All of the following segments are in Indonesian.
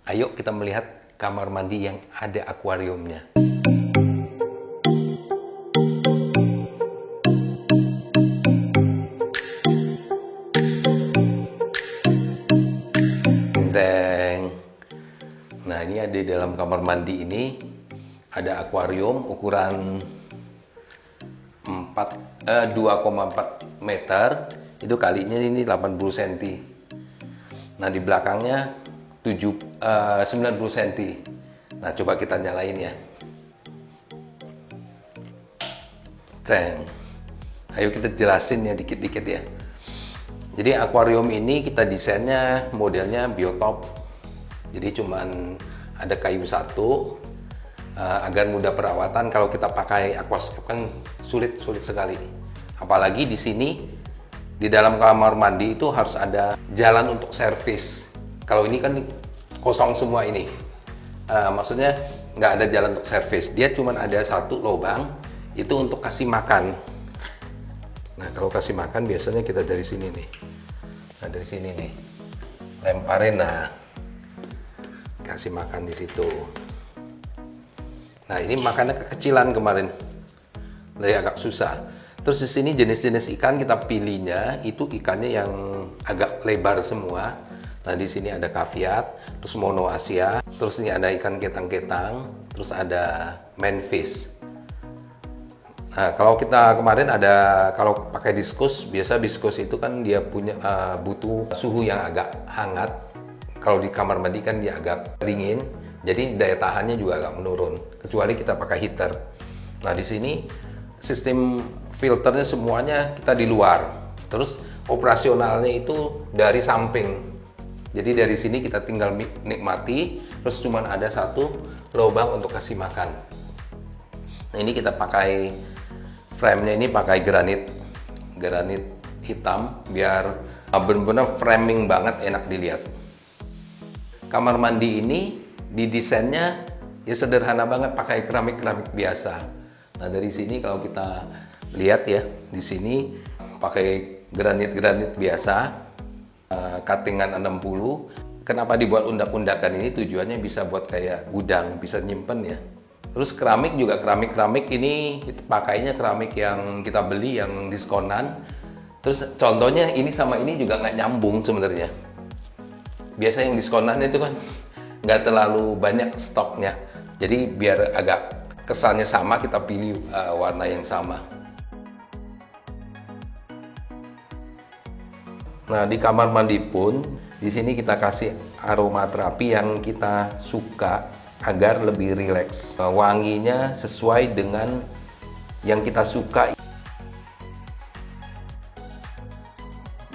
Ayo kita melihat kamar mandi yang ada akuariumnya. Nah, ini ada di dalam kamar mandi ini ada akuarium ukuran 2,4 meter, itu kalinya ini 80 cm. Nah, di belakangnya 90 cm. Nah, coba kita nyalain ya. Ayo kita jelasin ya dikit-dikit ya. Jadi akuarium ini kita desainnya modelnya biotop. Jadi cuman ada kayu satu agar mudah perawatan. Kalau kita pakai aquascape kan sulit sekali. Apalagi di sini di dalam kamar mandi itu harus ada jalan untuk servis. Kalau ini kan kosong semua ini. Maksudnya nggak ada jalan untuk servis. Dia cuma ada satu lubang itu untuk kasih makan. Nah, kalau kasih makan biasanya kita dari sini nih. Nah, dari sini nih. Lemparin, nah. Kasih makan di situ. Nah, ini makannya kekecilan kemarin. Jadi agak susah. Terus di sini jenis-jenis ikan kita pilihnya itu ikannya yang agak lebar semua. Nah, di sini ada kaviat, terus mono Asia, terus ini ada ikan ketang-ketang, terus ada manfish. Nah, kalau kita kemarin kalau pakai diskus, biasa diskus itu kan dia punya butuh suhu yang agak hangat. Kalau di kamar mandi kan dia agak dingin, jadi daya tahannya juga agak menurun. Kecuali kita pakai heater. Nah, di sini sistem filternya semuanya kita di luar. Terus operasionalnya itu dari samping. Jadi dari sini kita tinggal nikmati. Terus cuma ada satu lubang untuk kasih makan. Nah, ini kita pakai frame-nya ini pakai granit hitam biar benar-benar framing banget, enak dilihat. Kamar mandi ini didesainnya ya sederhana banget, pakai keramik biasa. Nah, dari sini kalau kita lihat ya, di sini pakai granit biasa, cuttingan 60. Kenapa dibuat undak-undakan ini? Tujuannya bisa buat kayak gudang, bisa nyimpen ya. Terus keramik juga, keramik ini kita pakainya keramik yang kita beli yang diskonan. Terus contohnya ini sama ini juga nggak nyambung sebenarnya. Biasa yang diskonan itu kan nggak terlalu banyak stoknya. Jadi biar agak kesannya sama, kita pilih warna yang sama. Nah, di kamar mandi pun di sini kita kasih aromaterapi yang kita suka agar lebih rileks. Wanginya sesuai dengan yang kita suka.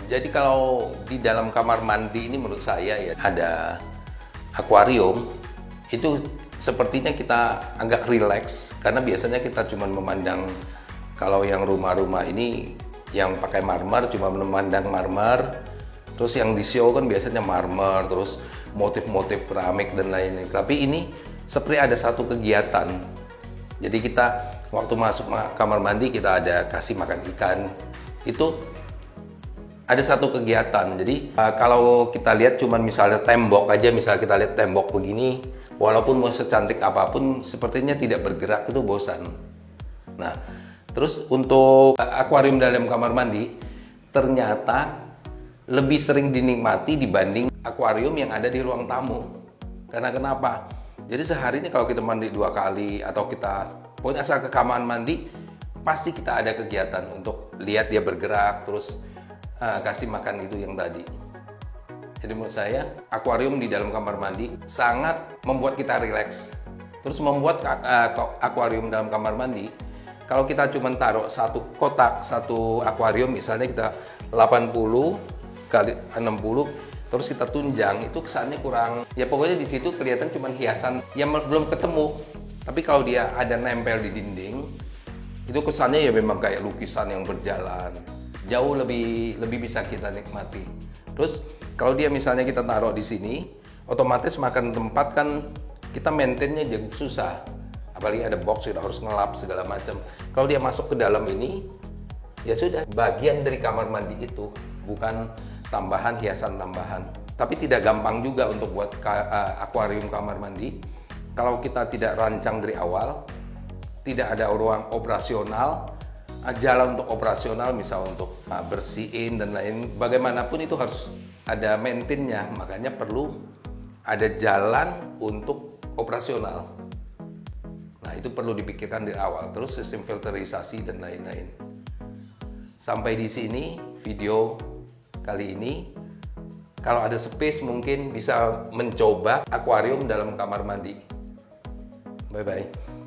Jadi kalau di dalam kamar mandi ini menurut saya ya ada akuarium, itu sepertinya kita agak rileks karena biasanya kita cuma memandang, kalau yang rumah-rumah ini yang pakai marmer cuma memandang marmer, terus yang di show kan biasanya marmer, terus motif-motif keramik dan lain-lain. Tapi ini seperti ada satu kegiatan. Jadi kita waktu masuk kamar mandi kita ada kasih makan ikan. Itu ada satu kegiatan. Jadi kalau kita lihat cuman misalnya tembok aja, misalnya kita lihat tembok begini, walaupun mau secantik apapun sepertinya tidak bergerak, itu bosan. Nah, terus untuk akuarium dalam kamar mandi ternyata lebih sering dinikmati dibanding akuarium yang ada di ruang tamu. Karena kenapa? Jadi sehari ini kalau kita mandi 2 kali atau kita pokoknya asal ke kamar mandi, pasti kita ada kegiatan untuk lihat dia bergerak, terus kasih makan itu yang tadi. Jadi menurut saya akuarium di dalam kamar mandi sangat membuat kita rileks. Terus membuat akuarium dalam kamar mandi, kalau kita cuma taruh satu kotak, satu akuarium, misalnya kita 80 kali 60, terus kita tunjang, itu kesannya kurang. Ya pokoknya di situ kelihatan cuma hiasan yang belum ketemu. Tapi kalau dia ada nempel di dinding, itu kesannya ya memang kayak lukisan yang berjalan. Jauh lebih bisa kita nikmati. Terus kalau dia misalnya kita taruh di sini, otomatis makan tempat kan kita maintainnya jadi susah. Apalagi ada box, kita harus ngelap segala macam. Kalau dia masuk ke dalam ini, ya sudah bagian dari kamar mandi itu, bukan tambahan, hiasan tambahan. Tapi tidak gampang juga untuk buat akuarium kamar mandi. Kalau kita tidak rancang dari awal, tidak ada ruang operasional, jalan untuk operasional, misal untuk bersihin dan lain, bagaimanapun itu harus ada maintenance-nya. Makanya perlu ada jalan untuk operasional. Nah, itu perlu dipikirkan dari awal. Terus sistem filterisasi dan lain-lain. Sampai di sini video kali ini. Kalau ada space mungkin bisa mencoba akuarium dalam kamar mandi. Bye-bye.